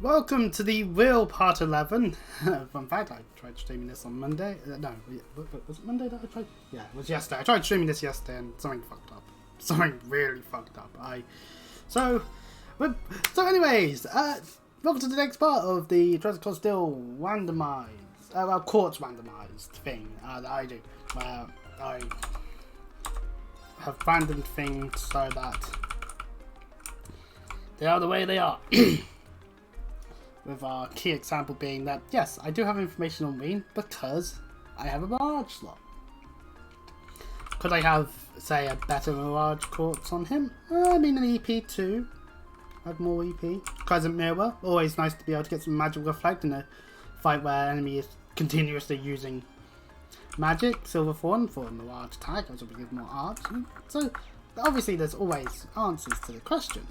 Welcome to the real part 11. Fun fact, I tried streaming this on Monday. No, was it Monday that I tried? Yeah, it was yesterday. I tried streaming this yesterday and something fucked up. Something really fucked up. So anyways, welcome to the next part of the Quartz still randomized, Quartz randomized thing that I do. Where I have random things so that they are the way they are. With our key example being that, yes, I do have information on Ween because I have a Mirage slot. Could I have, say, a better Mirage Quartz on him? I mean, an EP too. I have more EP. Crescent Mirror, always nice to be able to get some magic reflect in a fight where enemy is continuously using magic. Silver Fawn for a Mirage tag, which will give more art. So, obviously, there's always answers to the question.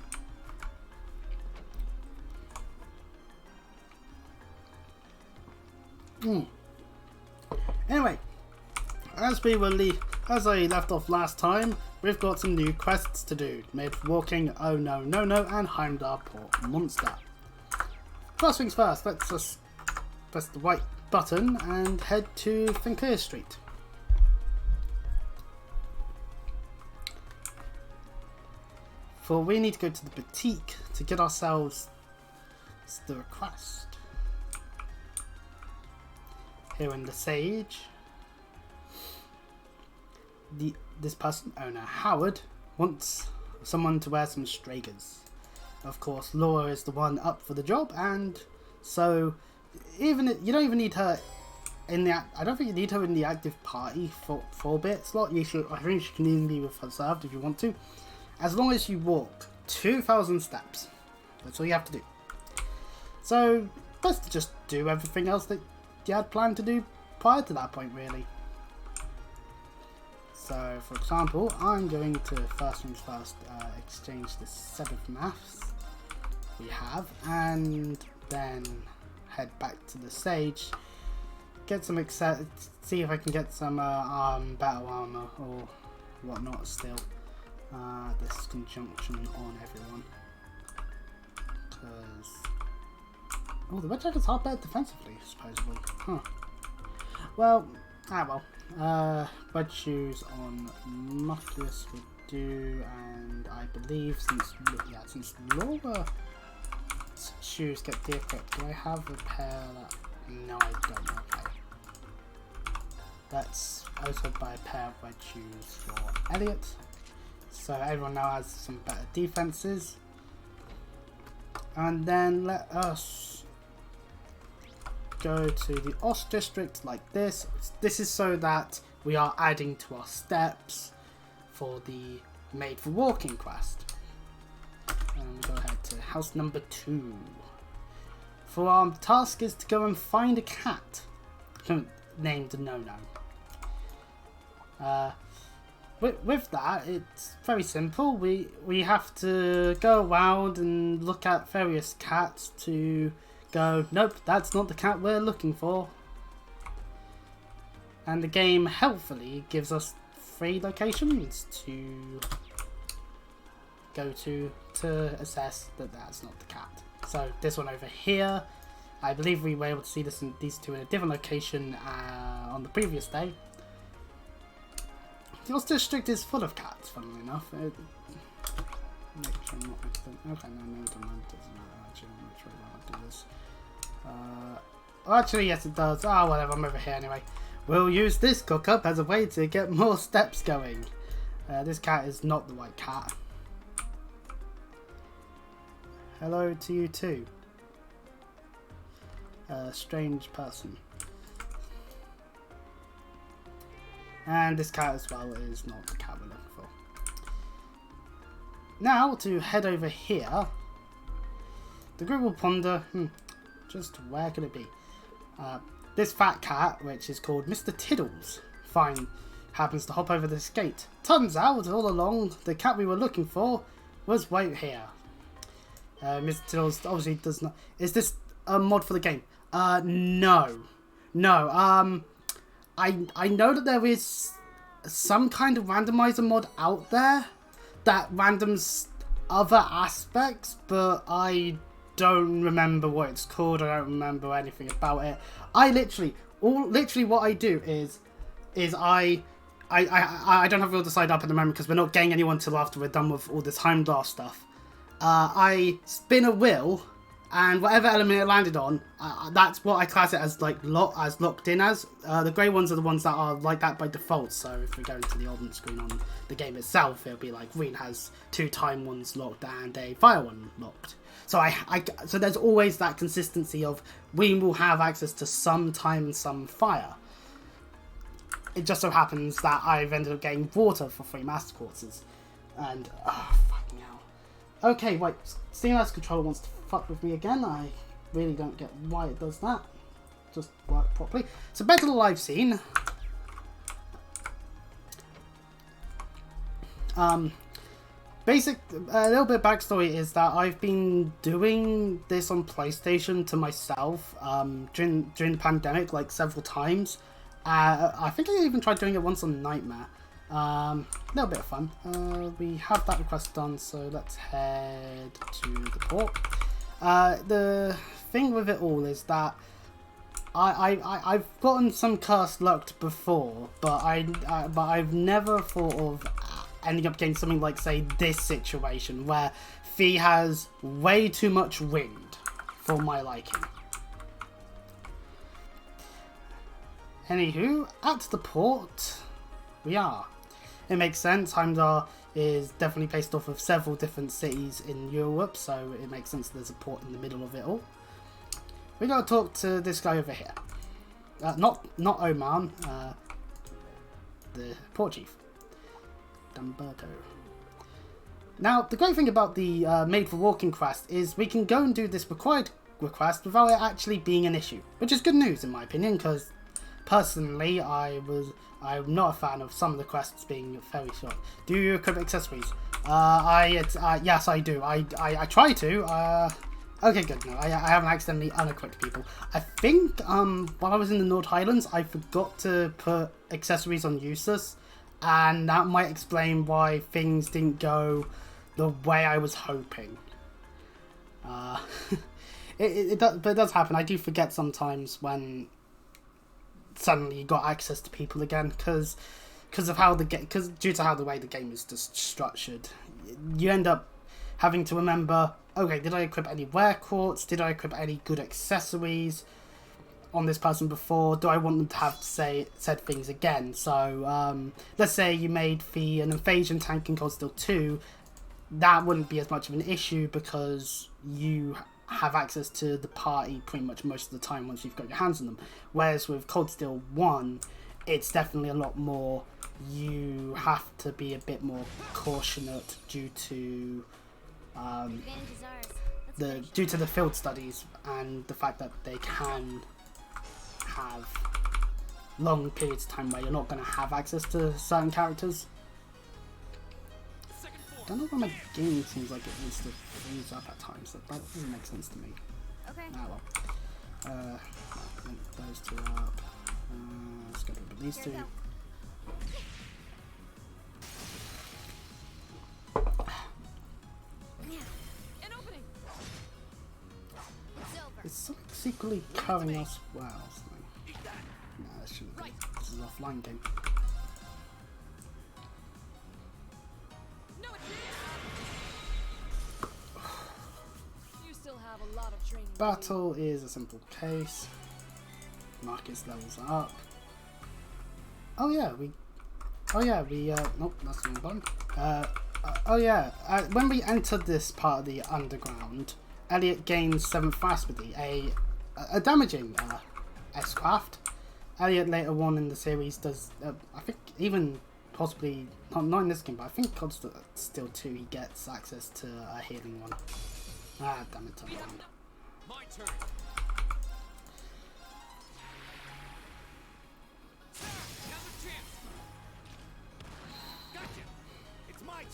Anyway, as I left off last time, we've got some new quests to do. Made for walking, oh no, and Heimdall Port Monster. First things first, let's just press the white button and head to Finclear Street. For we need to go to the boutique to get ourselves the request. Here in the Sage, this person, owner Howard, wants someone to wear some Stragers. Of course, Laura is the one up for the job, and so you don't even need her in the. I don't think you need her in the active party for 4-bit slot. I think she can even be with reserved if you want to, as long as you walk 2,000 steps. That's all you have to do. So best to just do everything else that you had planned to do prior to that point, really. So, for example, I'm going to first things first exchange the 7th maths we have, and then head back to the Sage, get some see if I can get some battle armor or whatnot still. This conjunction on everyone, because the red jackets are better defensively, supposedly. Huh. Well, red shoes on Muckless would do, and I believe since Laura's shoes get de-equipped, do I have a pair that... No, I don't. Okay. Let's also buy a pair of red shoes for Elliot, so everyone now has some better defenses. And then let us go to the Ost district like this. This is so that we are adding to our steps for the Made for Walking quest. And go ahead to house number 2. For our task is to go and find a cat named No-No. With that, it's very simple. We have to go around and look at various cats to go, nope, that's not the cat we're looking for. And the game helpfully gives us 3 locations to go to assess that that's not the cat. So this one over here, I believe we were able to see these two in a different location on the previous day. Your district is full of cats, funnily enough. Make sure I'm not accident. Okay, no, maybe it doesn't matter. Actually, I'm not sure I'll do this. Actually, yes, it does. Oh, whatever, I'm over here anyway. We'll use this cook-up as a way to get more steps going. This cat is not the white cat. Hello to you too. Strange person. And this cat as well is not the cat we're looking for. Now, to head over here, the group will ponder, just where could it be? This fat cat, which is called Mr. Tiddles, happens to hop over this gate. Turns out, all along, the cat we were looking for was right here. Mr. Tiddles obviously does not... Is this a mod for the game? No. I know that there is some kind of randomizer mod out there that randoms other aspects, but I don't remember what it's called. I don't remember anything about it. I literally what I do is I don't have it all decided up at the moment because we're not getting anyone till after we're done with all the time loss stuff. I spin a wheel, and whatever element it landed on, that's what I class it as like locked in as. The grey ones are the ones that are like that by default. So if we go into the element screen on the game itself, it'll be like green has 2 time ones locked and a fire one locked. So so there's always that consistency of we will have access to some time and some fire. It just so happens that I've ended up getting water for 3 master quartzes. And, oh, fucking hell. Okay, wait, CNS controller wants to fuck with me again. I really don't get why it does that. Just work properly. So back to the live scene. A little bit of backstory is that I've been doing this on PlayStation to myself during the pandemic, like several times. I think I even tried doing it once on Nightmare. A little bit of fun. We have that request done, so let's head to the port. The thing with it all is that I've gotten some cursed luck before, but I've never thought of ending up getting something like, say, this situation where Fee has way too much wind for my liking. Anywho, at the port, we are. It makes sense. Heimdall is definitely based off of several different cities in Europe, so it makes sense there's a port in the middle of it all. We gotta talk to this guy over here. Not Oman, the port chief, Dumberto. Now, the great thing about the Made for Walking quest is we can go and do this required request without it actually being an issue, which is good news in my opinion, because personally, I'm not a fan of some of the quests being very short. Do you equip accessories? Yes, I do. I try to. Okay, good. No, I haven't accidentally unequipped people. I think while I was in the North Highlands, I forgot to put accessories on Eustace, and that might explain why things didn't go the way I was hoping. It does happen. I do forget sometimes when suddenly you got access to people again because due to how the way the game is just structured, you end up having to remember, okay, did I equip any wear quartz? Did I equip any good accessories on this person before? Do I want them to have said things again? So let's say you made an invasion tank in Cold Steel 2, that wouldn't be as much of an issue because you have access to the party pretty much most of the time once you've got your hands on them. Whereas with Cold Steel 1, it's definitely a lot more, you have to be a bit more cautious due to the field studies and the fact that they can have long periods of time where you're not going to have access to certain characters. I don't know why my game seems like it needs to freeze up at times. That doesn't make sense to me. Okay. Ah well. Link those two up. Let's go with these two. It's something secretly covering us well. No, that shouldn't be. This is an offline game. Battle is a simple case. Marcus levels up. Nope, that's the wrong button. When we entered this part of the underground, Elliot gains 7th Fastbody, a damaging S-craft. Elliot later on in the series does, I think even possibly, not in this game, but I think Cold Steel 2 he gets access to a healing one. Ah, damn it, around. My turn.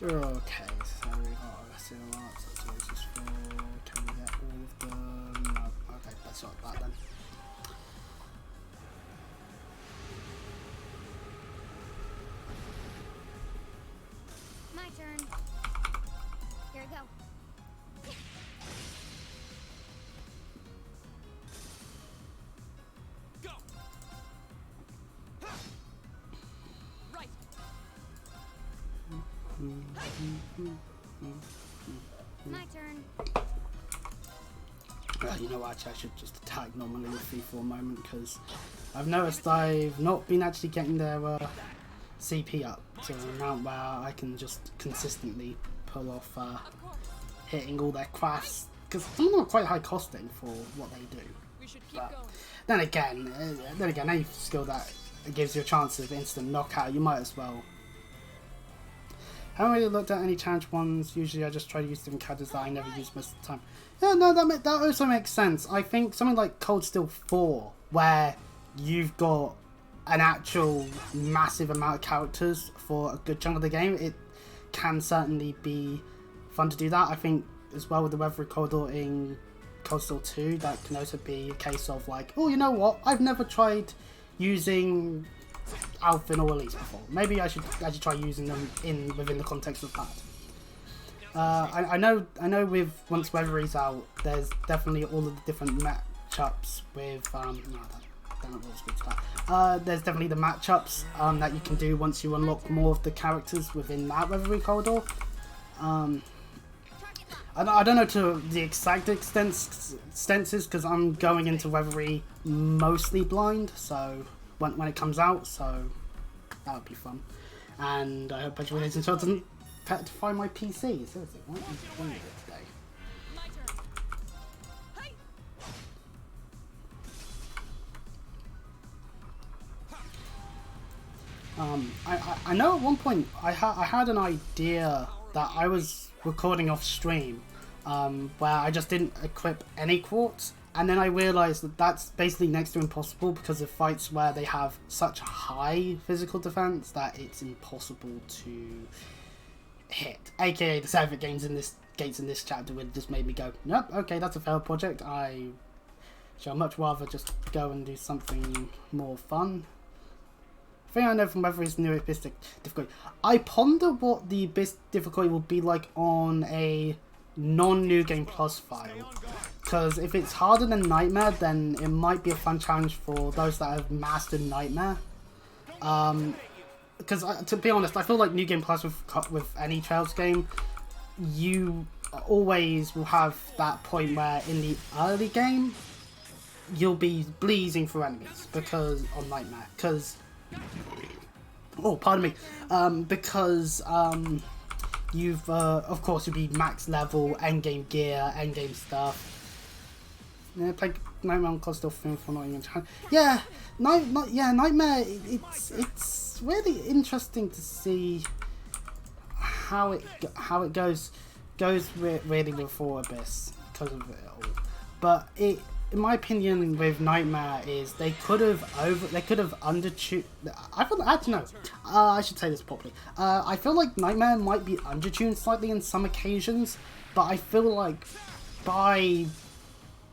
Okay, so we got SEO arts, that's Oasis 4, can we get all of them? No, okay, let's not that then. My turn. Here we go. My turn. You know what, actually I should just attack normally with Thief for a moment, because I've noticed I've not been actually getting their CP up to an amount where I can just consistently pull off hitting all their crafts, because some of them are quite high costing for what they do. But then again, any skill that gives you a chance of instant knockout, you might as well. I haven't really looked at any challenge ones. Usually I just try to use different characters that I never use most of the time. Yeah, no, that also makes sense. I think something like Cold Steel 4, where you've got an actual massive amount of characters for a good chunk of the game, it can certainly be fun to do that. I think as well with the weather recorder in Cold Steel 2, that can also be a case of like, oh, you know what, I've never tried using Alpha or Elise before. Maybe I should actually try using them within the context of that. I know with once Weathery's out, there's definitely all of the different matchups with there's definitely the matchups that you can do once you unlock more of the characters within that Weathery corridor. I don't know to the exact extenses, because I'm going into Weathery mostly blind, so when it comes out, so that would be fun. And I hope Pedro Williams doesn't find my PC. Seriously, why am I doing it today? I know at one point I had an idea that I was recording off stream, where I just didn't equip any Quartz, and then I realised that that's basically next to impossible because of fights where they have such high physical defense that it's impossible to hit. AKA the Savage gates in this chapter would just made me go, nope, okay, that's a failed project. I shall much rather just go and do something more fun. The thing I know from whether it's new Abyss difficulty, I ponder what the Abyss difficulty will be like on a non-New Game Plus file. Because if it's harder than Nightmare, then it might be a fun challenge for those that have mastered Nightmare. Because to be honest, I feel like New Game Plus with any Trails game, you always will have that point where in the early game, you'll be bleeding through enemies because on Nightmare. Because you've of course you'll be max level, endgame gear, endgame stuff. Yeah, played Nightmare on console film for not even trying. Yeah, Nightmare. It's really interesting to see how it goes really before Abyss because of it all. But in my opinion, with Nightmare is they could have undertuned. I should say this properly. I feel like Nightmare might be undertuned slightly in some occasions, but I feel like by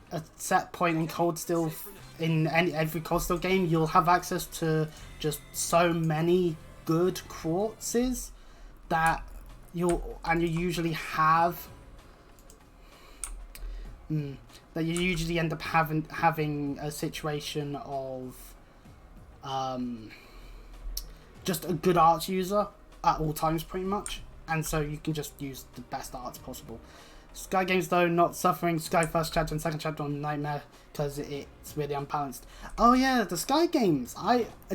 a set point in Cold Steel, in every Cold Steel game, you'll have access to just so many good Quartzes that you usually have. That you usually end up having a situation of just a good arts user at all times, pretty much, and so you can just use the best arts possible. Sky Games, though, not suffering Sky first chapter and second chapter on Nightmare because it's really unbalanced. Oh yeah, the Sky Games.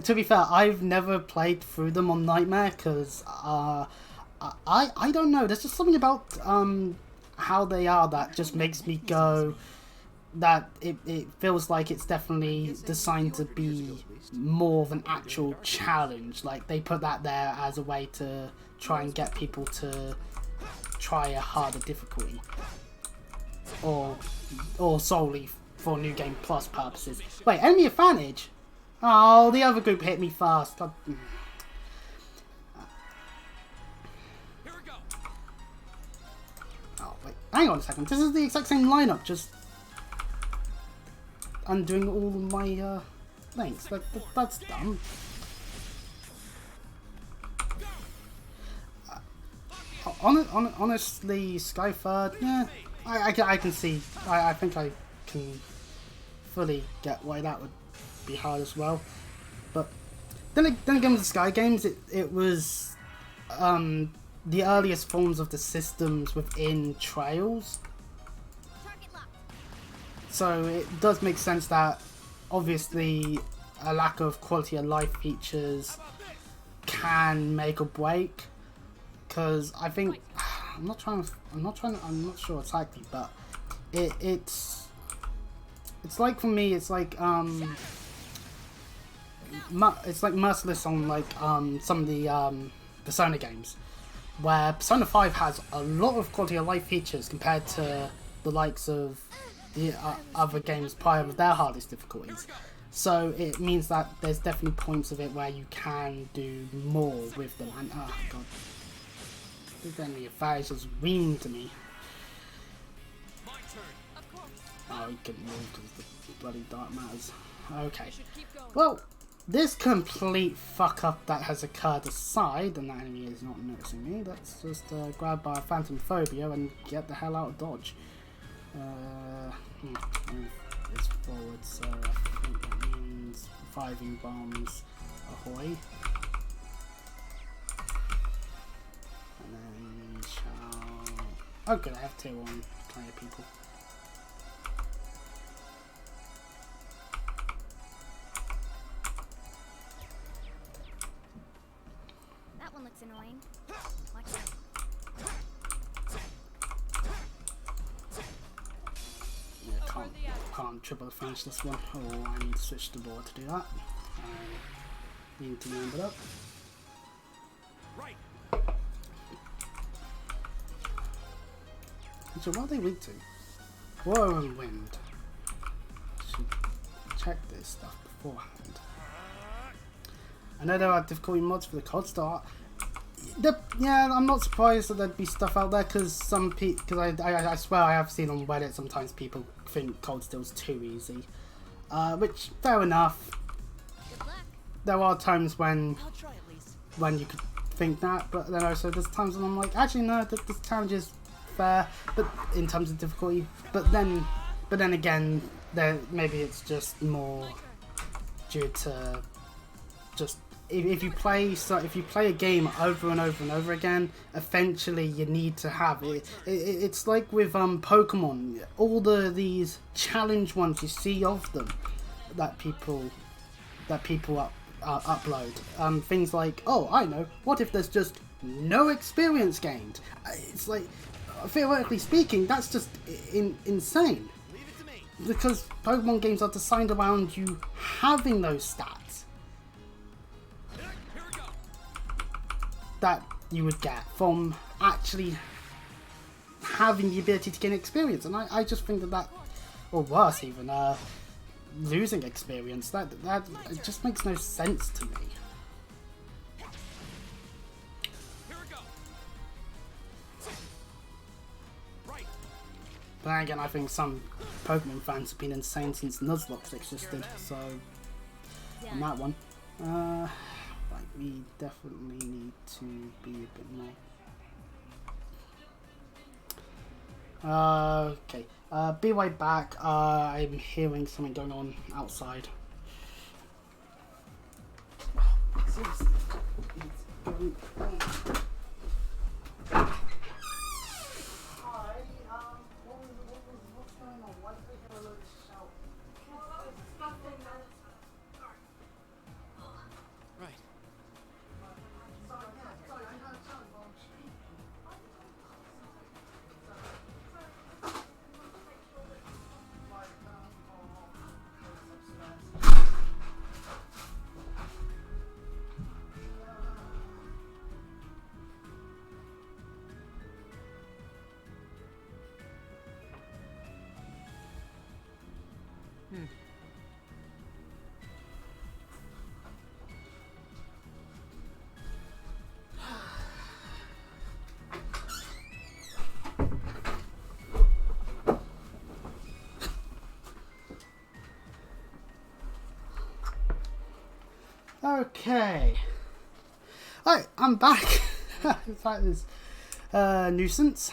To be fair, I've never played through them on Nightmare because I don't know. There's just something about how they are that just makes me go that it feels like it's definitely designed to be more of an actual challenge. Like they put that there as a way to try and get people to try a harder difficulty, or solely for New Game Plus purposes. Wait, enemy advantage? Oh, the other group hit me fast. Oh wait, hang on a second. This is the exact same lineup, just undoing all of my links. That's dumb. Honestly, Skyford, yeah, I can see. I think I can fully get why that would be hard as well. But then again with the Sky Games, it was the earliest forms of the systems within Trails. Target locked. So it does make sense that obviously a lack of quality of life features can make or break. Because I think I'm not sure exactly, but it's like, for me, it's like merciless on like some of the Persona games, where Persona 5 has a lot of quality of life features compared to the likes of the other games prior with their hardest difficulties. So it means that there's definitely points of it where you can do more with them. And oh god, this enemy of fire just reamed to me. Oh, he couldn't move because the bloody dark matters. Okay. Well, this complete fuck up that has occurred aside, and that enemy is not noticing me, let's just grab our Phantom Phobia and get the hell out of dodge. It's forward, so I think that means reviving bombs. Ahoy. And then shall... Oh good, I have tier 1 player people. That one looks annoying. Watch out. Yeah, can't triple finish this one. Oh, I need to switch the board to do that. I need to remember that. Right. So what are they weak to? Water and wind. Should check this stuff beforehand. I know there are difficulty mods for the COD start. Yeah, I'm not surprised that there'd be stuff out there, because some people, because I swear I have seen on Reddit sometimes people think COD Steel's too easy, which fair enough. Good luck. There are times when I'll try at least. you could think that, but then also there's times when I'm like, actually no, this challenge is fair, but in terms of difficulty. But then again, there maybe it's just more due to just. If you play a game over and over and over again, eventually you need to have it. It's like with Pokemon, all these challenge ones you see of them that people upload. Things like, oh, I know, what if there's just no experience gained? It's like, theoretically speaking, that's just insane. Leave it to me. Because Pokemon games are designed around you having those stats that you would get from actually having the ability to gain experience, and I just think that, or worse even, losing experience, that it just makes no sense to me. Here we go. Right. But then again, I think some Pokemon fans have been insane since Nuzlocke existed, so on that one. Right, we definitely need to be a bit more. Okay, be right back. I'm hearing something going on outside. Seriously, it's going on. Hi, what's going on? Why did I hear a load of shout? Right. Okay. Alright, I'm back. In fact, this nuisance.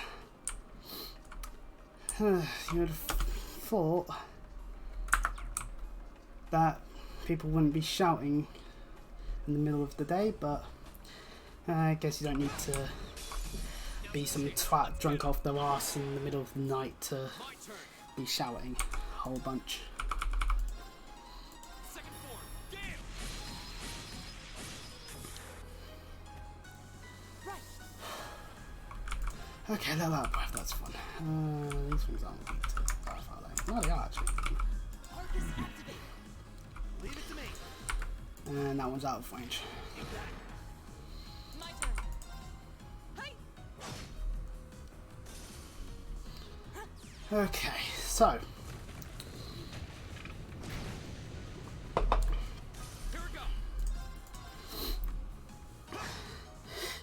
You would have thought that people wouldn't be shouting in the middle of the day, but I guess you don't need to be some twat drunk off their ass in the middle of the night to My turn. be shouting a whole bunch. Second form. Damn. Right. Okay, let that breath, that's fun. These things aren't weak to breath, are they? No, they are actually. Arcus activate. Leave it to me. And that one's out of range. My turn. Hey. Okay, so Here we go.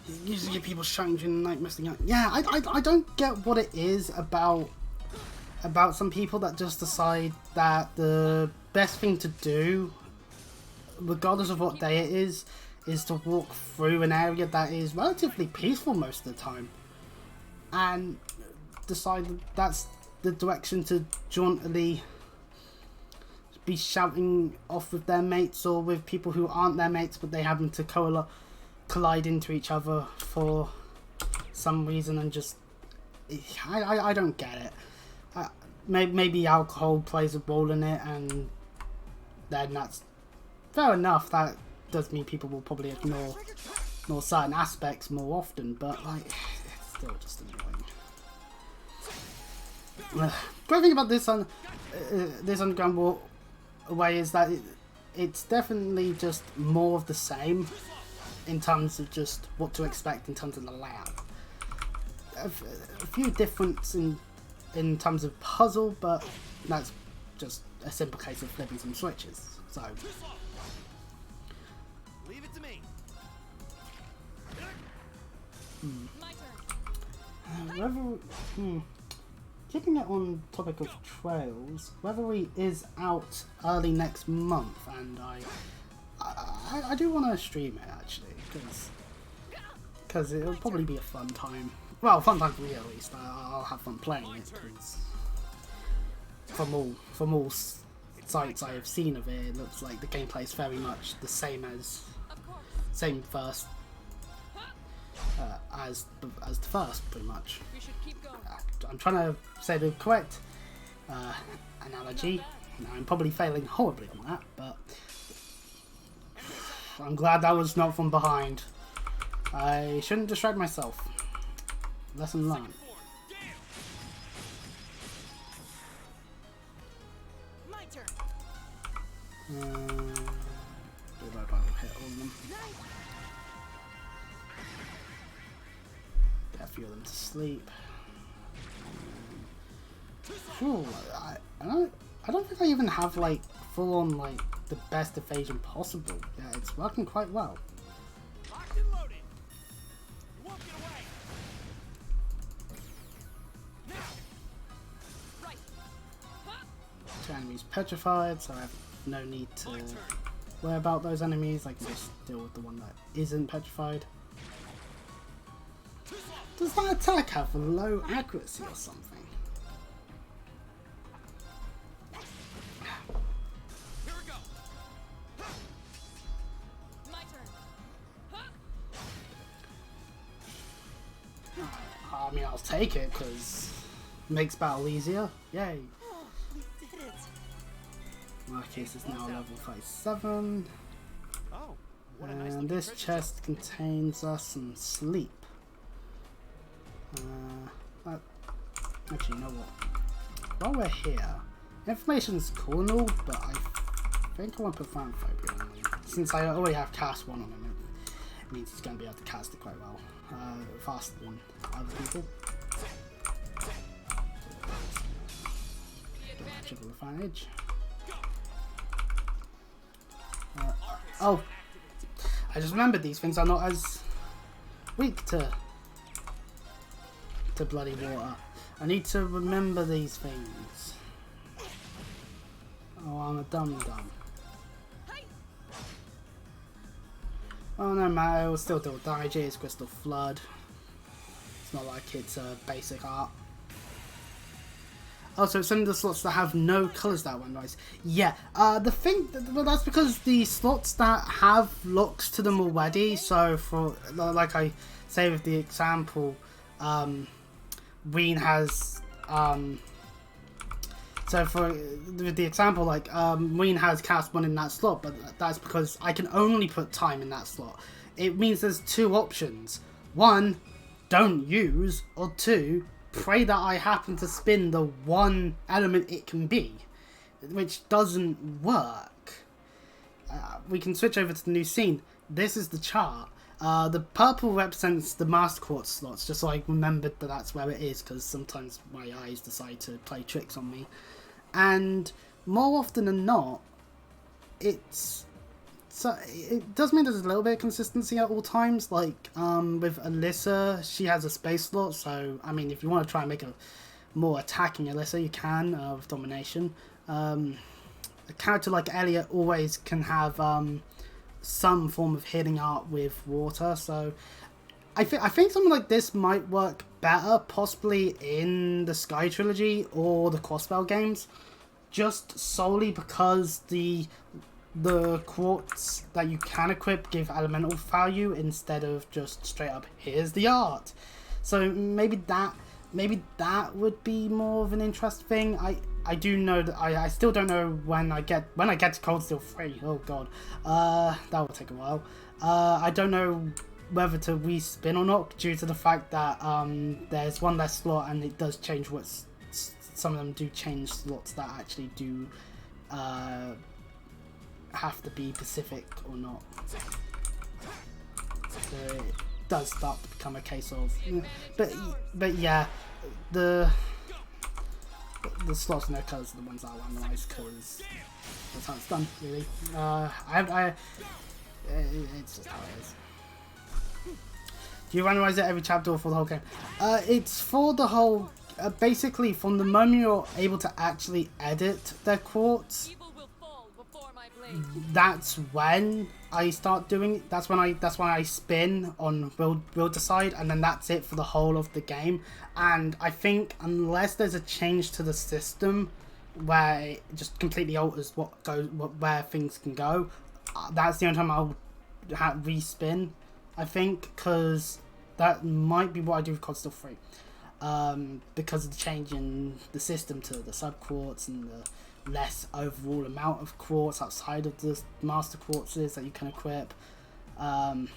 you usually get people shouting during the night, messing up. Yeah, I don't get what it is about some people that just decide that the best thing to do, regardless of what day it is to walk through an area that is relatively peaceful most of the time, and decide that that's the direction to jauntily be shouting off with their mates or with people who aren't their mates but they happen to collide into each other for some reason, and just I don't get it. Maybe alcohol plays a role in it, and then that's fair enough. That does mean people will probably ignore certain aspects more often, but like it's still just annoying. Great thing about this underground way is that it's definitely just more of the same in terms of just what to expect in terms of the layout. A few differences in terms of puzzle, but that's just a simple case of flipping some switches. So Leave it to me. My turn. Keeping it on topic of trails, Reverie is out early next month, and I do want to stream it actually, because it'll probably be a fun time. Well, fun time for me at least. I'll have fun playing it, because from all sites I have seen of it, it looks like the gameplay is very much the same first as the first, pretty much. We should keep going. I'm trying to say the correct analogy. I'm probably failing horribly on that, but I'm glad that was not from behind. I shouldn't distract myself. Lesson learned. My turn. I'll hit all of them. Get a few of them to sleep. Ooh, I don't think I even have like full on like the best evasion possible. Yeah, it's working quite well. Locked and loaded. You won't get away. Now. Right. Two enemies petrified, so I have no need to worry about those enemies. I can just deal with the one that isn't petrified. Does that attack have a low accuracy or something? Here we go. My turn. I mean, I'll take it because it makes battle easier. Yay! We did it. Marcus is now level 57, Oh, what a nice and looking this treasure chest contains some sleep. Actually, you know what? While we're here, information's cool and all, but I think I want to put Phanophobia on him. Since I already have cast 1 on him, it means he's going to be able to cast it quite well, faster than other people. Triple advantage. Oh, I just remembered these things are not as weak to bloody water. I need to remember these things. Oh, I'm a dum-dum. Oh, no matter, it will still do damage. It's Crystal Flood. It's not like it's a basic art. Oh, so it's in the slots that have no colours that one, right? Yeah, the thing, well, that's because the slots that have locks to them already, so for, like I say with the example, Ween has so for the example, like Ween has cast 1 in that slot, but that's because I can only put time in that slot. It means there's 2 options: 1, don't use, or 2, pray that I happen to spin the 1 element it can be, which doesn't work. We can switch over to the new scene. This is the chart. The purple represents the Master Quartz slots, just so I remembered that that's where it is, because sometimes my eyes decide to play tricks on me. And more often than not, it does mean there's a little bit of consistency at all times. Like with Alyssa, she has a space slot, so I mean, if you want to try and make a more attacking Alyssa, you can with domination. A character like Elliot always can have some form of healing art with water, so I think something like this might work better, possibly in the Sky Trilogy or the Crossbell games, just solely because the quartz that you can equip give elemental value instead of just straight up here's the art. So maybe that would be more of an interest thing. I do know that I still don't know when I get to Cold Steel 3. Oh god, that will take a while. I don't know whether to respin or not, due to the fact that there's 1 less slot, and it does change what's. Some of them do change slots that actually do have to be Pacific or not. So it does start to become a case of, but yeah, the slots and their colours are the ones that are randomised, because that's how it's done, really. It's just how it is. Do you randomise it every chapter or for the whole game? It's for the whole. Basically, from the moment you're able to actually edit their quartz, that's when I start doing. That's when I spin on will decide, and then that's it for the whole of the game. And I think unless there's a change to the system where it just completely alters where things can go, that's the only time I'll respin. I think, because that might be what I do with COD Still 3. Because of the change in the system to the sub quartz and the less overall amount of quartz outside of the master quartzes that you can equip. Pardon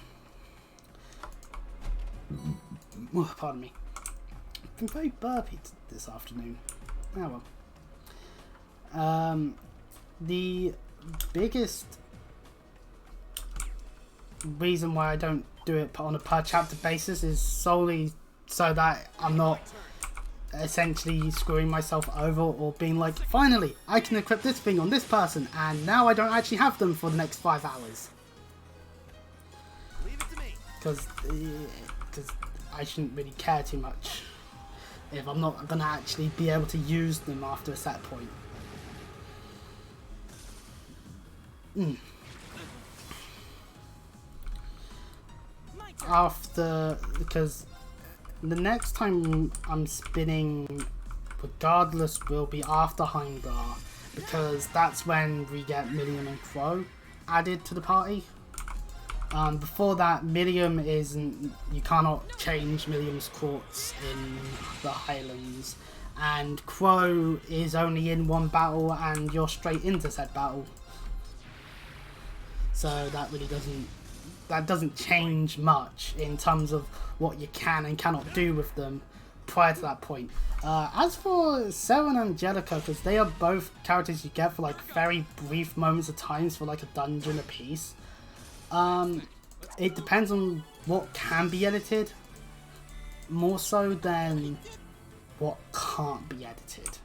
me. I've been very burpy this afternoon. Oh well. The biggest reason why I don't do it on a per chapter basis is solely so that I'm not essentially screwing myself over or being like, finally, I can equip this thing on this person, and now I don't actually have them for the next 5 hours. Because I shouldn't really care too much if I'm not going to actually be able to use them after a set point. Because the next time I'm spinning, regardless, will be after Heimdall, because that's when we get Millium and Crow added to the party. Before that, Millium isn't. You cannot change Millium's quartz in the Highlands, and Crow is only in 1 battle, and you're straight into said battle. So that really doesn't change much in terms of what you can and cannot do with them prior to that point. As for Sarah and Angelica, because they are both characters you get for like very brief moments of times for like a dungeon a piece, it depends on what can be edited more so than what can't be edited.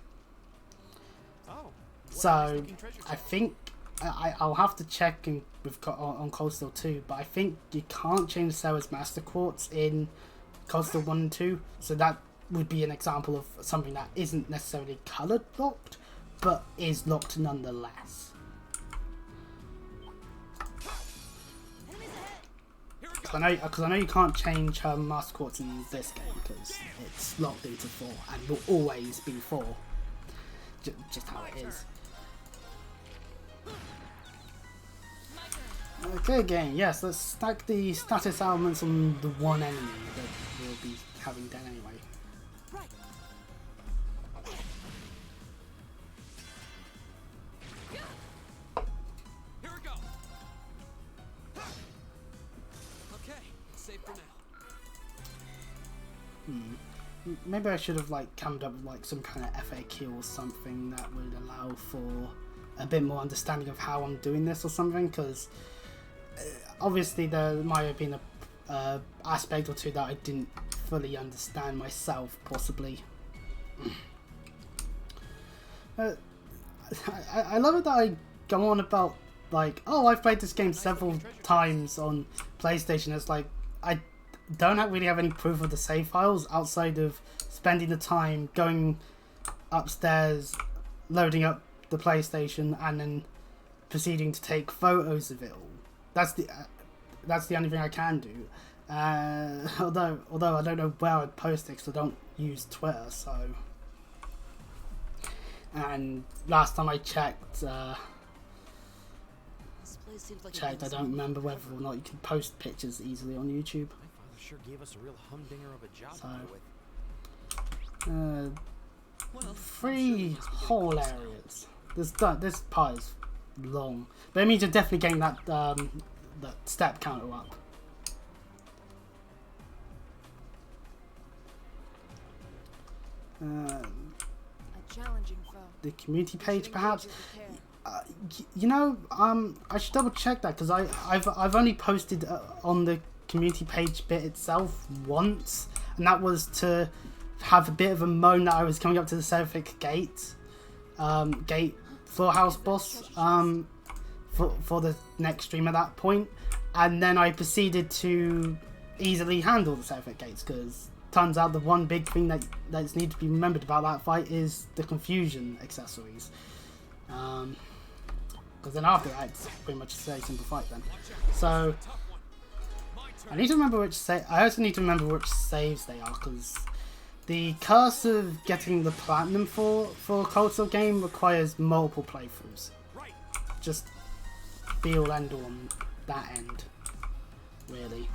So I think I'll have to check on Cold Steel 2, but I think you can't change Sarah's Master Quartz in Cold Steel 1 and 2, so that would be an example of something that isn't necessarily coloured locked, but is locked nonetheless. Because I know you can't change her Master Quartz in this game, because it's locked into 4 and will always be 4. Just how it is. Okay, game. Yes, let's stack the status elements on the one enemy that we'll be having done anyway. Right. Here we go. Okay, safe for now. Maybe I should have like come up with like some kind of FAQ or something that would allow for a bit more understanding of how I'm doing this or something, because obviously there might have been a aspect or two that I didn't fully understand myself, possibly. I love it that I go on about like, oh, I've played this game several times on PlayStation. It's like I don't really have any proof of the save files outside of spending the time going upstairs, loading up the PlayStation, and then proceeding to take photos of it all. That's the only thing I can do. Although I don't know where I'd post it because I don't use Twitter. So, and last time I checked, I don't remember whether or not you can post pictures easily on YouTube. My father sure gave us a real humdinger of a job to do with. 3 whole areas. This part is long, but it means you're definitely getting that step counter up. A challenging foe. The community page, perhaps. You know, I should double check that because I've only posted on the community page bit itself once, and that was to have a bit of a moan that I was coming up to the Seraphic Gate floorhouse boss for the next stream at that point, and then I proceeded to easily handle the Seraphic Gates because turns out the one big thing that's needs to be remembered about that fight is the confusion accessories. Because then after that, it's pretty much a very simple fight then. So I need to remember I also need to remember which saves they are, because the curse of getting the platinum for a console game requires multiple playthroughs. Just be all end all on that end, really.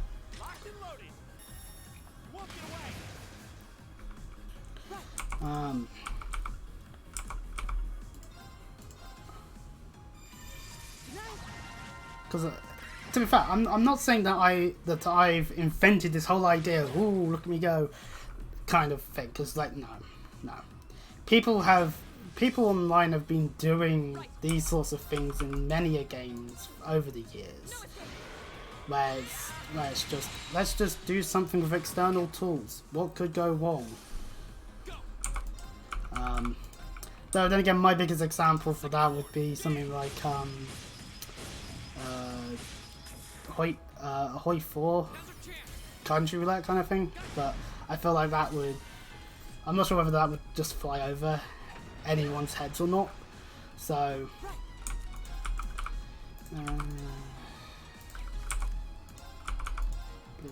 Because to be fair, I'm not saying that I've invented this whole idea of, ooh, look at me go kind of thing, because like no, people online have been doing these sorts of things in many games over the years, where it's just, let's just do something with external tools. What could go wrong? Though then again, my biggest example for that would be something like Hoi 4 country roulette kind of thing, but I feel like that would, I'm not sure whether that would just fly over anyone's heads or not, so blue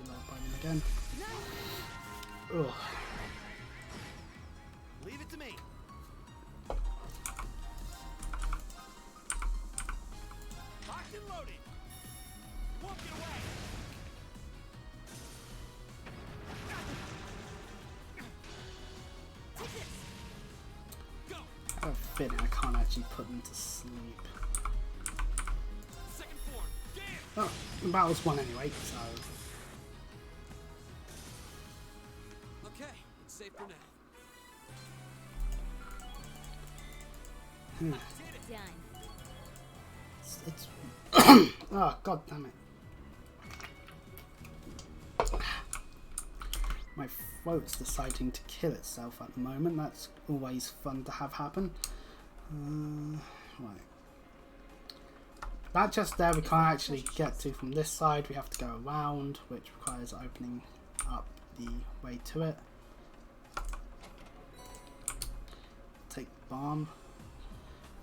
light button again. Ugh. Leave it to me. Locked and loaded. Won't get away. Take this. Go. I have a feeling I can't actually put them to sleep. Second form. Damn. Oh, the battle's won anyway, so Okay, it's safe for now. Done. it's oh god damn it. My throat's deciding to kill itself at the moment. That's always fun to have happen. Right. That just there we can't actually get to from this side. We have to go around, which requires opening up the way to it. Take the bomb.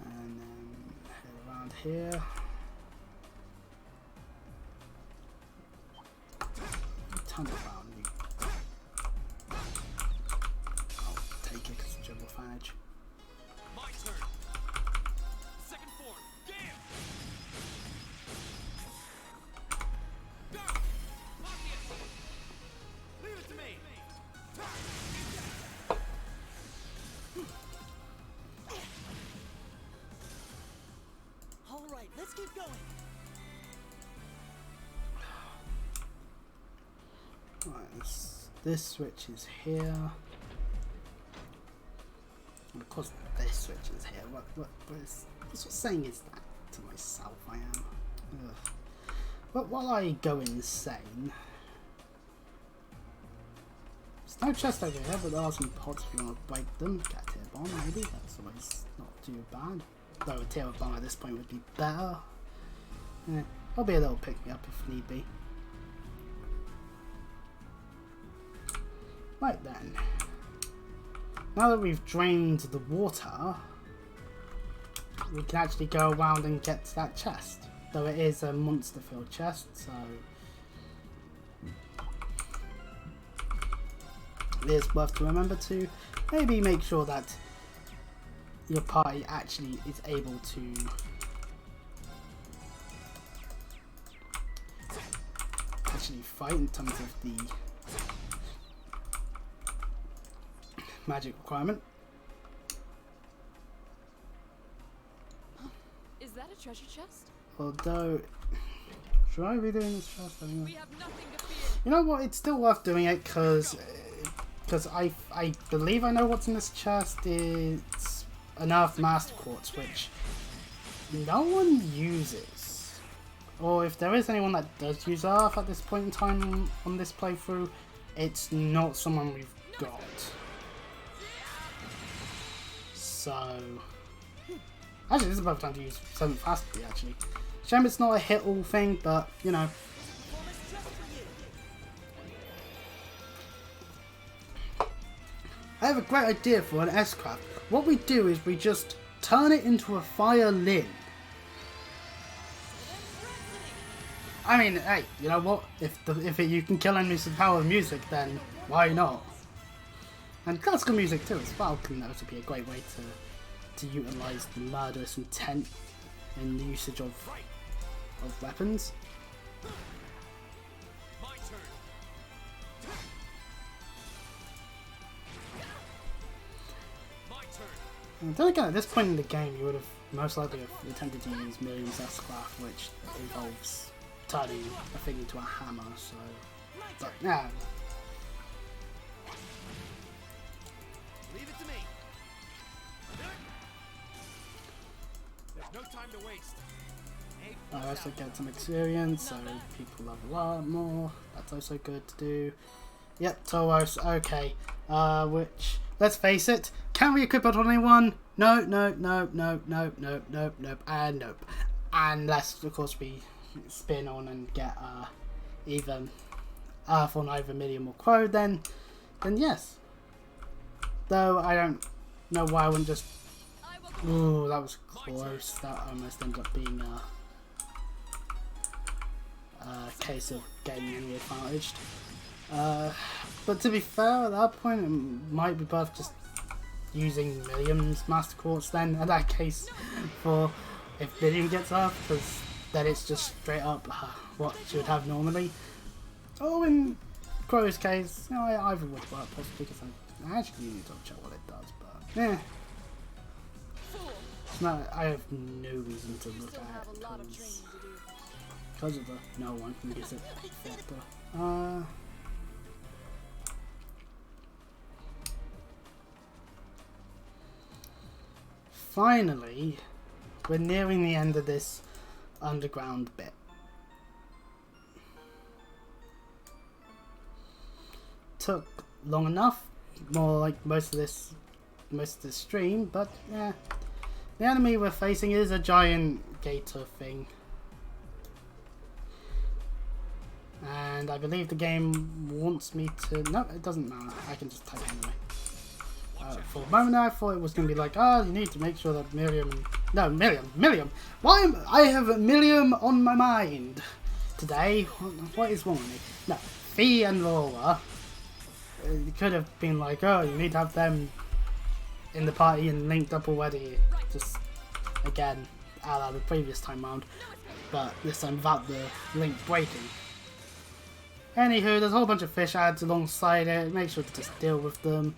And then head around here. Turn it around. I'll take it because it's dribble advantage. My turn. Second form. Damn. Go. Lock it. Leave it to me. Right, this switch is here. And of course, this switch is here. What saying is that to myself? I am. Ugh. But while I go insane, there's no chest over here, but there are some pots if you want to break them. Get a tier bomb, maybe. That's always not too bad. Though a tier bomb at this point would be better. Yeah, I'll be a little pick me up if need be. Right then. Now that we've drained the water, we can actually go around and get to that chest. Though it is a monster filled chest, so it is worth to remember to maybe make sure that your party actually is able to actually fight in terms of the magic requirement. Is that a treasure chest? Although, should I be doing this chest anyway? We have nothing to fear. You know what? It's still worth doing it because I believe I know what's in this chest. It's an Earth-masked quartz, which no one uses. Or if there is anyone that does use Earth at this point in time on this playthrough, it's not someone we've got. So, actually, this is about time to use 7th Fastly, actually. Shame it's not a hit all thing, but you know. I have a great idea for an S-Craft. What we do is we just turn it into a violin. I mean, hey, you know what? If you can kill enemies with the power of music, then why not? And classical music too as well can also be a great way to utilise the murderous intent in the usage of weapons. My turn. My turn. And then again, at this point in the game, you would have most likely have attempted to use Miriam's S-Craft, which involves turning a thing into a hammer. So, but yeah. Leave it to me. There's no time to waste. I also get some experience, so people level up more. That's also good to do. Yep, Tauros, okay. Which, let's face it, can we equip it on anyone? No, and nope. Unless, of course, we spin on and get either Earth on either Medium or Crow, then yes. Though I don't know why I wouldn't just... Ooh, that was close. That almost ended up being a case of getting really advantaged. But to be fair, at that point, it might be worth just using Miriam's Master Quartz then, in that case, for if Miriam gets up, because then it's just straight up what she would have normally. Or in Crow's case, you know, either would work possibly, because I actually need to double check what it does, but yeah. No, I have no reason to look at it because of the no one can use it factor. Finally, we're nearing the end of this underground bit. Took long enough, more like most of this stream, but yeah. The enemy we're facing is a giant gator thing. And I believe the game wants me to... No, it doesn't matter. I can just type it anyway. For a moment I thought it was going to be like, you need to make sure that Miriam... No, Miriam! Why am I have Miriam on my mind today? What is wrong with me? No, Fee and Laura. It could have been like, you need to have them in the party and linked up already. Just, again, a la the previous time round. But this time without the link breaking. Anywho, there's a whole bunch of fish ads alongside it. Make sure to just deal with them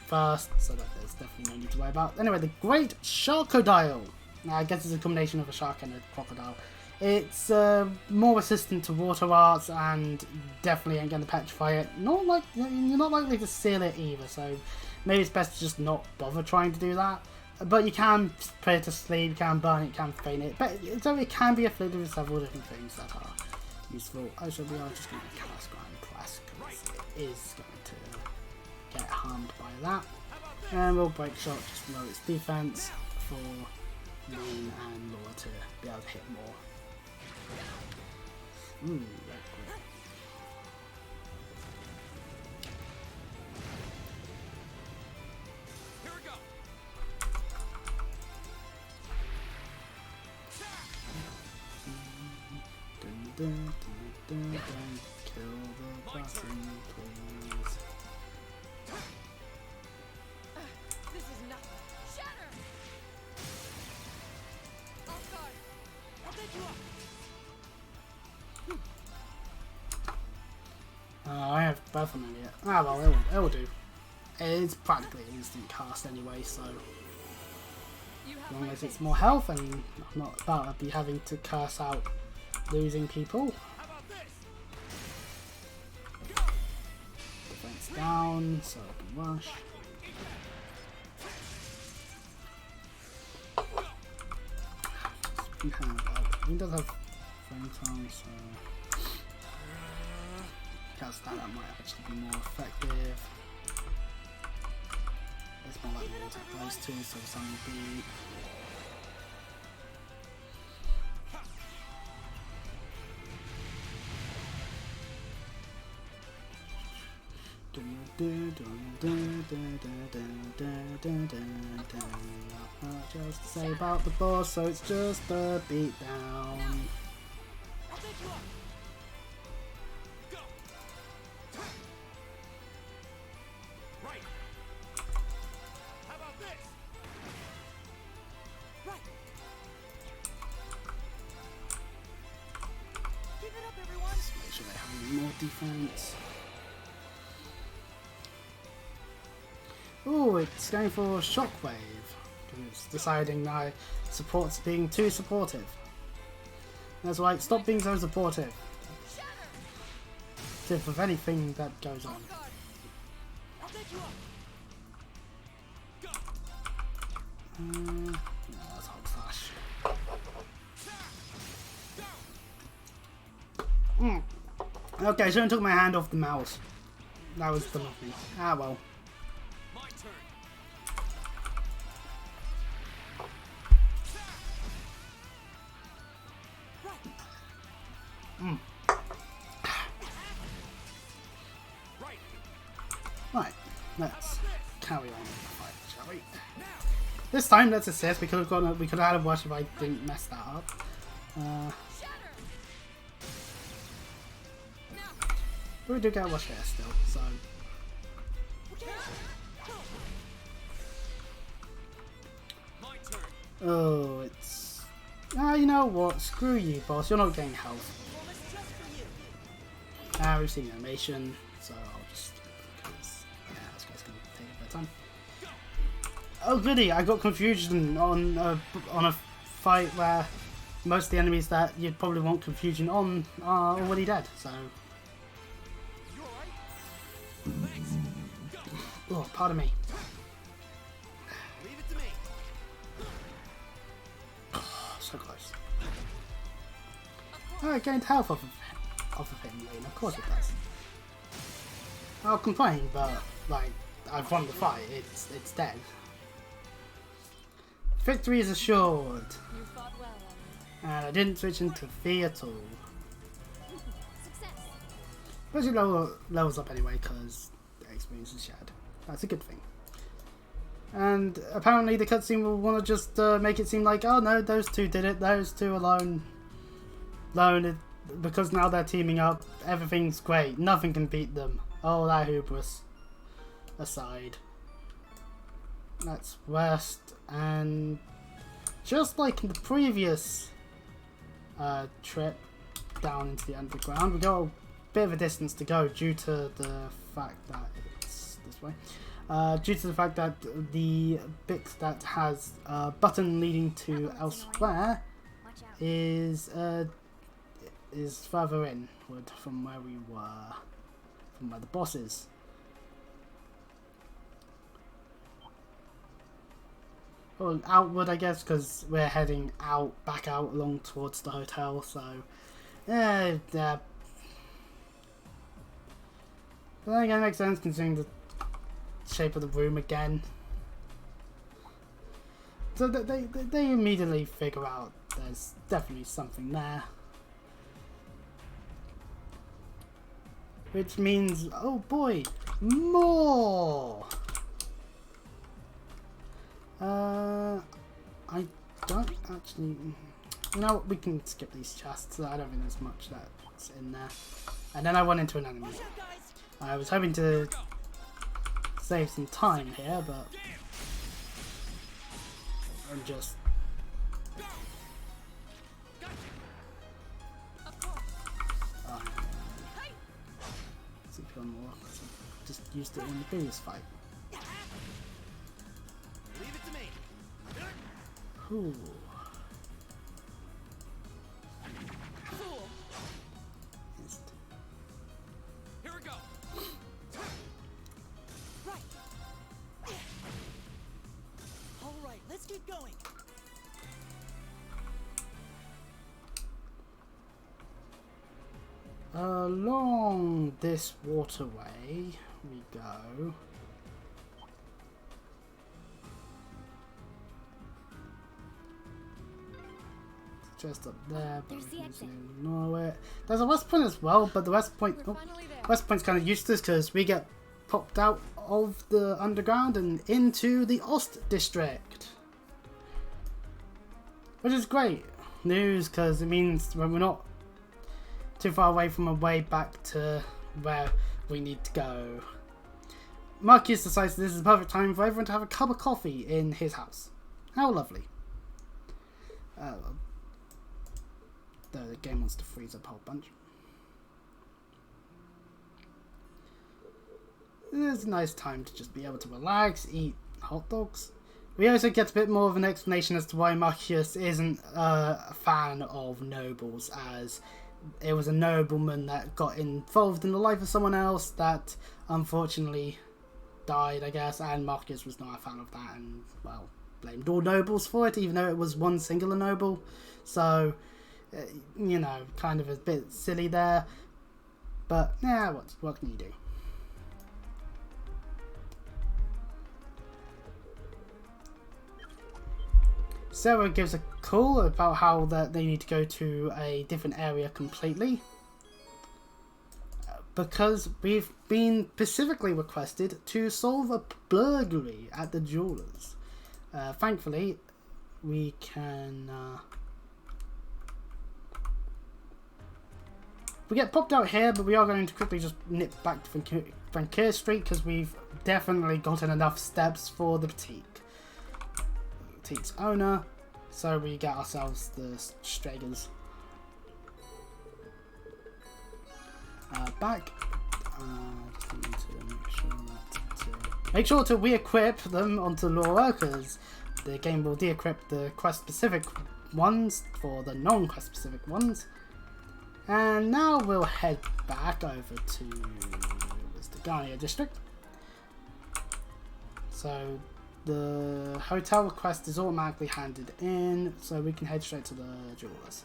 first, so that there's definitely no need to worry about. Anyway, the Great Sharkodile. Now, I guess it's a combination of a shark and a crocodile. It's more resistant to water arts and definitely ain't going to petrify it. You're not likely to seal it either, so maybe it's best to just not bother trying to do that. But you can put it to sleep, you can burn it, you can faint it. But it can be afflicted with several different things that are useful. Also, we are just going to cast Grand Press because it is going to get harmed by that. And we'll Break Shot, just lower its defense for Moon and Laura to be able to hit more. Very cool. Here we go. Kill the button, please. This is nothing. Shatter! Off guard. I'll take you up. I have both of them yet. Ah well, it will do. It's practically an instant cast anyway, so You as have long my as it's faith. more health and I'm not about to be having to curse out losing people. How about this? Defense down, so I can rush. He does have frame time, so cast that might actually be more effective. It's more likely to attack those two, so some will be. Not just to say about the boss, so it's just a beat down. I'll take you up. Go. Right. How about this? Right. Keep it up, everyone. Make sure they have more defense. Ooh, it's going for Shockwave. It's deciding that support's being too supportive. That's right, stop being so supportive. Tip of anything that goes on. Off guard. I'll take you up. No, that's Hog Slash. Okay, so I took my hand off the mouse. That was dumb of me. Ah well. My turn. Right. Right, let's carry on with the fight, shall we? This time, let's assist. We could have had a worse if I didn't mess that up. But we do get a wash here still, so. My turn. Oh, it's. Ah, you know what? Screw you, boss. You're not getting health. Ah, we've seen the animation, so I'll just. Because, yeah, this guy's gonna take a bit of time. Oh, goody! I got confusion on a fight where most of the enemies that you'd probably want confusion on are already dead, so. You alright? Thanks. Go. Oh, pardon me. Leave it to me. Oh, so close. Oh, it gained health off of hitting Lane. Of course it does. I'll complain, but like I've won the fight. It's dead. Victory is assured, You fought well, Ellie. and I didn't switch into fee at all. Success. But it levels up anyway because experience is shared. That's a good thing. And apparently the cutscene will want to just make it seem like, oh no, those two did it. Those two alone. Because now they're teaming up, everything's great. Nothing can beat them. Oh, that hubris aside. That's worst. And just like in the previous trip down into the underground, we got a bit of a distance to go due to the fact that it's this way. Due to the fact that the bit that has a button leading to elsewhere Watch out. is further inward from where we were, from where the boss is. Well, outward, I guess, because we're heading back out along towards the hotel. So, yeah. But then again, it makes sense considering the shape of the room again. So they immediately figure out there's definitely something there. Which means, oh boy, more! I don't actually... You know what, we can skip these chests. I don't think there's much that's in there. And then I went into an enemy. I was hoping to save some time here, but I'm just... Just used it in the previous fight. Leave it to me. Ooh. Here we go. Right. All right, let's get going. Along this waterway we go. Just up there, but There's we the can exit. ignore it. There's a west point as well, but the west point, We're finally there. west point's kind of useless because we get popped out of the underground and into the Ost district, which is great news because it means when we're not too far away from a way back to where we need to go. Marcus decides this is the perfect time for everyone to have a cup of coffee in his house. How lovely. Though the game wants to freeze up a whole bunch. It's a nice time to just be able to relax, eat hot dogs. We also get a bit more of an explanation as to why Marcus isn't a fan of nobles, as it was a nobleman that got involved in the life of someone else that unfortunately died, I guess, and Marcus was not a fan of that and, well, blamed all nobles for it, even though it was one singular noble. So, you know, kind of a bit silly there. But, yeah, what can you do? Sarah gives a call about how that they need to go to a different area completely, because we've been specifically requested to solve a burglary at the jewelers. Thankfully, we can... we get popped out here, but we are going to quickly just nip back to Francoeur Street because we've definitely gotten enough steps for the boutique. Boutique's owner, so we get ourselves the Stragers. Back. Just need to make sure to re-equip them onto Laura, because the game will de-equip the quest-specific ones for the non-quest specific ones. And now we'll head back over to the Garnier district. So the hotel request is automatically handed in, so we can head straight to the jewelers.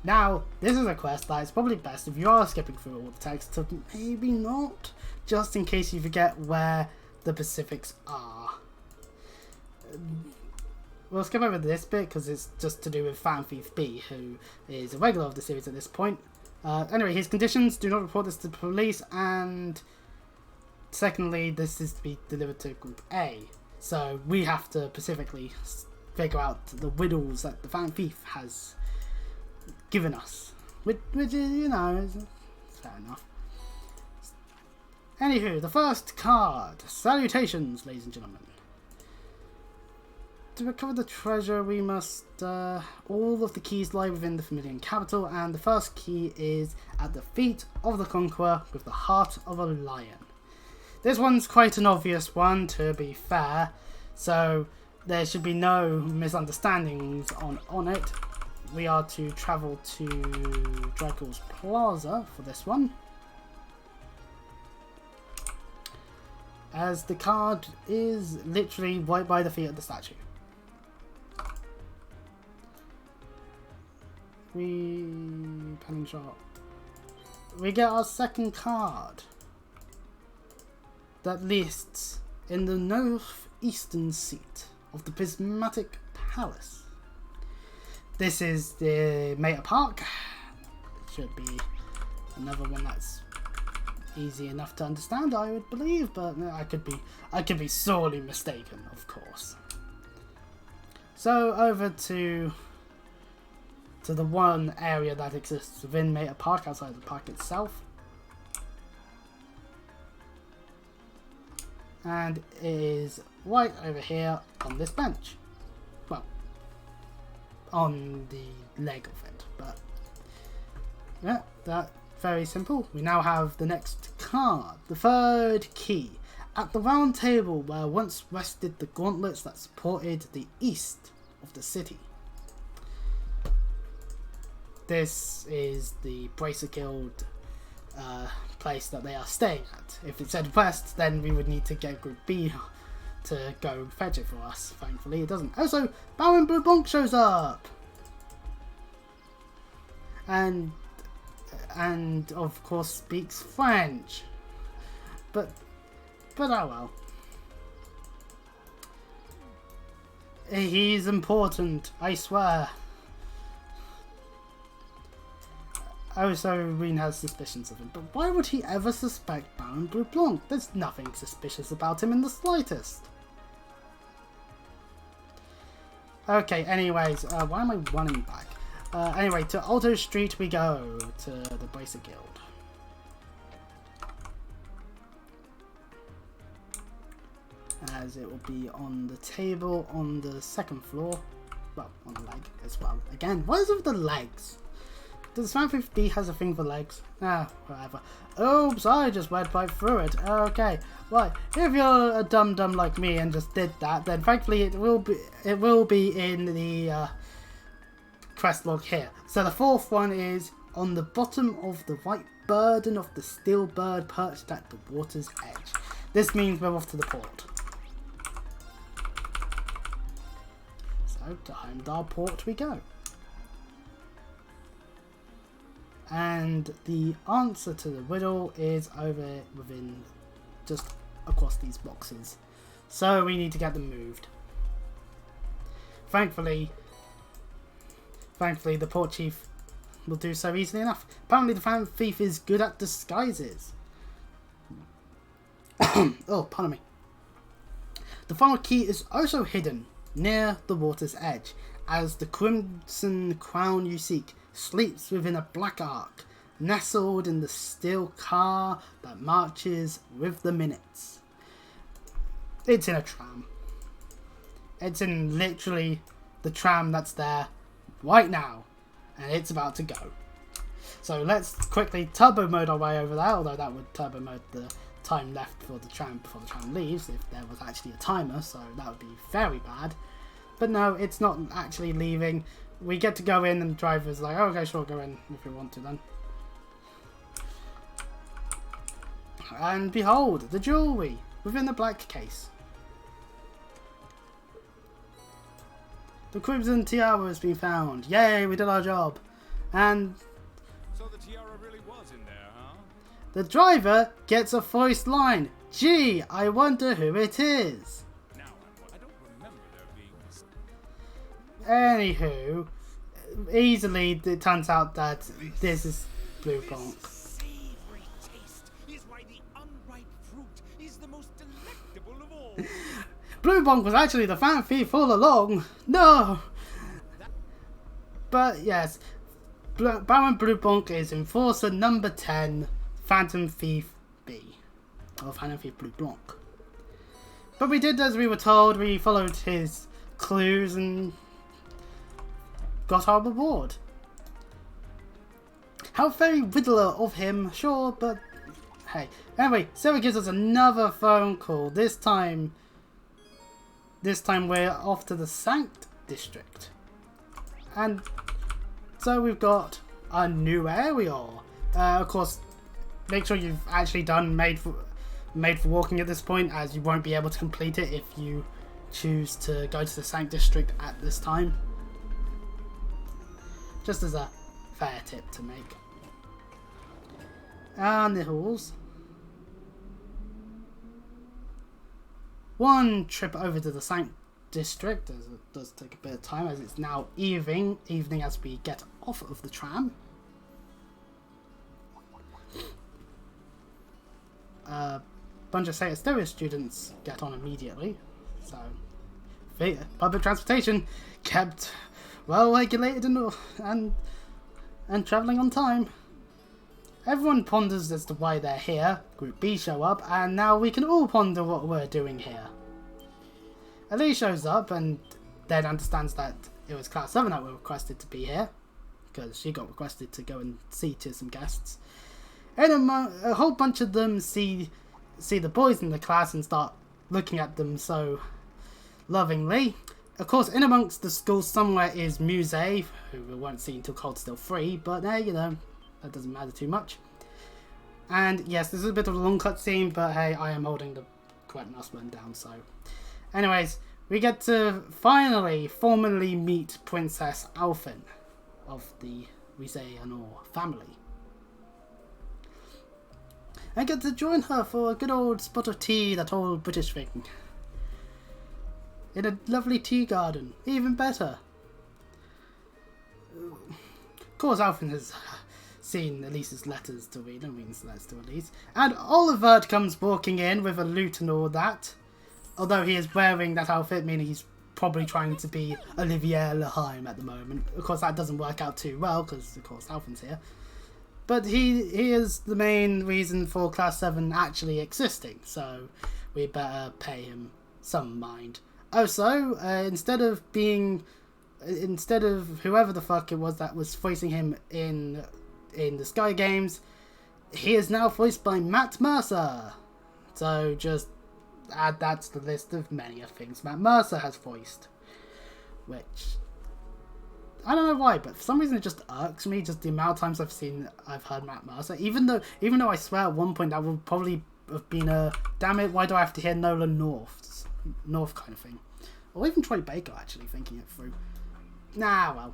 Now, this is a quest that is probably best if you are skipping through all the text to maybe not, just in case you forget where the specifics are. We'll skip over this bit because it's just to do with Fan Thief B, who is a regular of the series at this point. Anyway, his conditions: do not report this to the police, and secondly, this is to be delivered to Group A. So we have to specifically figure out the riddles that the Fan Thief has given us, which is, you know, is fair enough. Anywho, the first card. Salutations, ladies and gentlemen. To recover the treasure, we must... all of the keys lie within the Familian capital, and the first key is at the feet of the Conqueror with the heart of a lion. This one's quite an obvious one, to be fair, so there should be no misunderstandings on it. we are to travel to Dracul's Plaza for this one, as the card is literally right by the feet of the statue. Panning shot. We get our second card that lists in the northeastern seat of the Prismatic Palace. This is the Meta Park. Should be another one that's easy enough to understand, I would believe, but I could be sorely mistaken, of course. So over to the one area that exists within Meta Park, outside the park itself. And it is right over here on this bench. Well, on the leg of it, but yeah, that very simple. We now have the next card, the third key, at the round table where once rested the gauntlets that supported the east of the city. This is the Bracer Guild place that they are staying at. If it said west, then we would need to get Group B to go fetch it for us. Thankfully it doesn't. Also, Baron Blue Blanc shows up! And of course speaks French. But oh well. He's important, I swear. Oh, so Reen has suspicions of him, but why would he ever suspect Baron Blue Blanc? There's nothing suspicious about him in the slightest. Okay, anyways, why am I running back? Anyway, to Alto Street we go, to the Bracer Guild. As it will be on the table on the second floor. Well, on the leg as well. Again, what is it with the legs? Does Fanfic B has a thing for legs? Ah, whatever. Oops, I just went right through it. Okay, right. If you're a dum like me and just did that, then thankfully it will be in the quest log here. So the fourth one is on the bottom of the right burden of the steel bird perched at the water's edge. This means we're off to the port. So to Heimdall Port we go. And the answer to the riddle is over within, just across these boxes. So we need to get them moved. Thankfully the port chief will do so easily enough. Apparently the fan thief is good at disguises. Oh, pardon me. The final key is also hidden near the water's edge, as the crimson crown you seek sleeps within a black ark, nestled in the steel car that marches with the minutes. It's in a tram. It's in literally the tram that's there right now, and it's about to go. So let's quickly turbo mode our way over there, although that would turbo mode the time left for the tram before the tram leaves if there was actually a timer, so that would be very bad. But no, it's not actually leaving. We get to go in and the driver's like, oh, okay, sure, go in if you want to then. And behold, the jewellery within the black case. The crimson tiara has been found. Yay, we did our job. And So the tiara really was in there, huh? the driver gets a voiced line. Gee, I wonder who it is. Now I don't remember there being... Anywho, easily it turns out that this is Blue Blanc. Savory taste is why the unripe fruit is the most delectable of all. Blue Blanc was actually the fan thief all along. No! But yes, Baron Blue Blanc is Enforcer number 10, Phantom Thief B. Or Phantom Thief Blue Blanc. But we did as we were told, we followed his clues and got our reward. How very riddler of him, sure, but hey. Anyway, Sarah gives us another phone call. This time we're off to the Sanct District. And So we've got a new area. Of course, make sure you've actually done made for walking at this point, as you won't be able to complete it if you choose to go to the Sank District at this time. Just as a fair tip to make. And the halls. One trip over to the Sank District, as it does take a bit of time, as it's now evening as we get off of the tram. Bunch of St. Stereo students get on immediately, so public transportation kept well regulated and travelling on time. Everyone ponders as to why they're here. Group B show up, and now we can all ponder what we're doing here. Elise shows up and then understands that it was Class 7 that were requested to be here, because she got requested to go and see to some guests. And a whole bunch of them see the boys in the class and start looking at them so lovingly. Of course, in amongst the school somewhere is Muse, who we won't see until Cold Steel 3, but you know, that doesn't matter too much. And yes, this is a bit of a long cutscene, but hey, I am holding the correct mouse button down, so. Anyways, we get to finally formally meet Princess Alphen of the Rise Anor family. I get to join her for a good old spot of tea, that old British thing. In a lovely tea garden, even better. Of course, Alphen has seen Elise's letters to read, and reads letters to Elise. And Olivert comes walking in with a lute and all that. Although he is wearing that outfit, meaning he's probably trying to be Olivier Leheim at the moment. Of course, that doesn't work out too well, because, of course, Alphen's here. But he is the main reason for Class 7 actually existing, so we better pay him some mind. Also, instead of whoever the fuck it was that was voicing him in the Sky Games, he is now voiced by Matt Mercer. So just add that to the list of many things Matt Mercer has voiced, which I don't know why, but for some reason it just irks me, just the amount of times I've heard Matt Mercer, even though I swear at one point that would probably have been a damn it, why do I have to hear Nolan North kind of thing, or even Troy Baker, actually thinking it through. Well,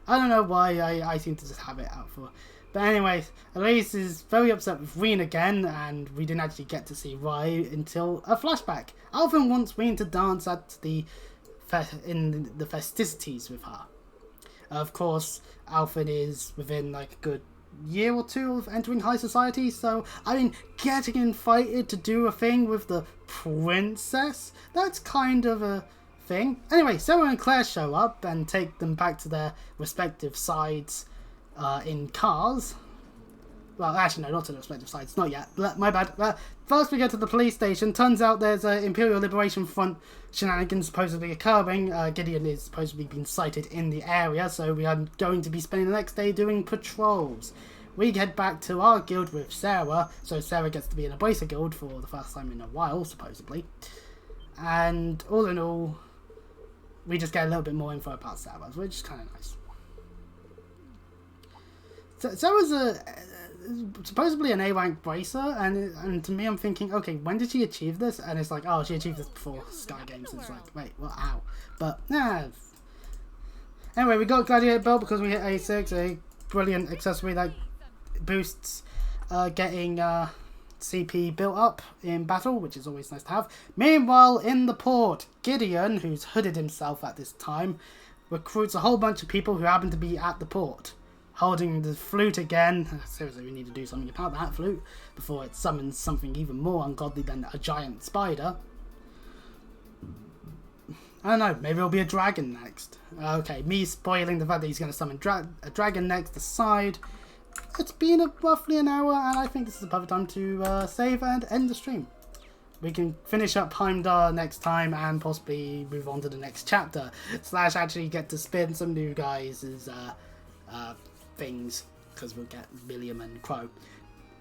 I don't know why I seem to just have it out for. But anyways, Elise is very upset with Reen again, and we didn't actually get to see why until a flashback. Alphen wants Reen to dance at in the festivities with her. Of course, Alphen is within like a good year or two of entering high society, so I mean, getting invited to do a thing with the princess, that's kind of a thing. Anyway, Sarah and Claire show up and take them back to their respective sides in cars. Well, actually, no, not to the respective sides. Not yet. My bad. First, we go to the police station. Turns out there's an Imperial Liberation Front shenanigans supposedly occurring. Gideon is supposedly been sighted in the area, so we are going to be spending the next day doing patrols. We head back to our guild with Sarah, so Sarah gets to be in a Bracer guild for the first time in a while, supposedly. And all in all, we just get a little bit more info about Sarah, which is kind of nice. Sarah's supposedly an A-rank bracer, and to me I'm thinking, okay, when did she achieve this? And it's like, oh, she achieved this before Sky Games. It's like, wait, well, ow. But, anyway, we got Gladiator Belt because we hit A6, a brilliant accessory that boosts getting CP built up in battle, which is always nice to have. Meanwhile, in the port, Gideon, who's hooded himself at this time, recruits a whole bunch of people who happen to be at the port, holding the flute again. Seriously, we need to do something about that flute before it summons something even more ungodly than a giant spider. I don't know, maybe it'll be a dragon next. Okay, me spoiling the fact that he's going to summon a dragon next aside. It's been roughly an hour, and I think this is the perfect time to save and end the stream. We can finish up Heimdall next time and possibly move on to the next chapter. / actually get to spin some new guys' things, because we'll get William and Crow.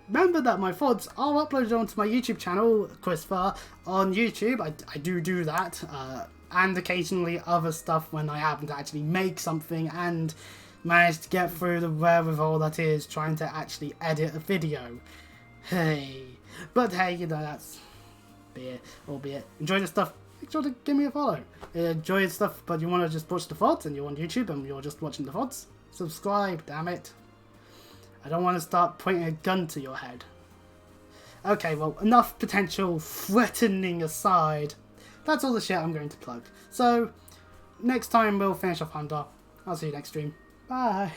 Remember that my VODs are uploaded onto my YouTube channel, Christopher, on YouTube. I do that, and occasionally other stuff when I happen to actually make something and managed to get through the wherewithal that is trying to actually edit a video. Hey. But hey, you know, that's be it. Albeit, enjoy the stuff. Make sure to give me a follow. Enjoy the stuff, but you want to just watch the VODs and you're on YouTube and you're just watching the VODs? Subscribe, damn it. I don't want to start pointing a gun to your head. Okay, well, enough potential threatening aside. That's all the shit I'm going to plug. So, next time we'll finish off Hunter. I'll see you next stream. Bye.